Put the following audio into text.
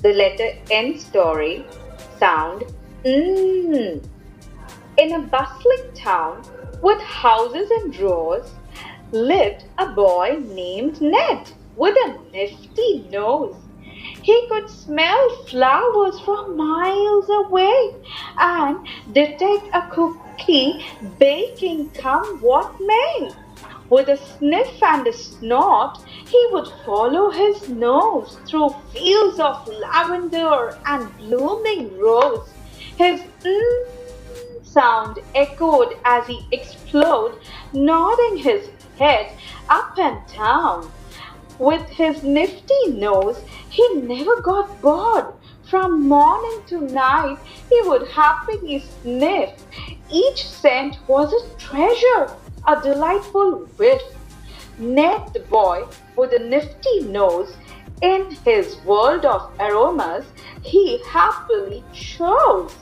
The letter N story sound mm. In a bustling town with houses in rows lived a boy named Ned with a nifty nose. He could smell flowers from miles away and detect a cookie baking come what may. With a sniff and a snort, he would follow his nose through fields of lavender and blooming rose. His sound echoed as he explored, nodding his head up and down. With his nifty nose, he never got bored. From morning to night, he would happily sniff. Each scent was a treasure, a delightful whiff. Ned the boy with a nifty nose, in his world of aromas, he happily chose.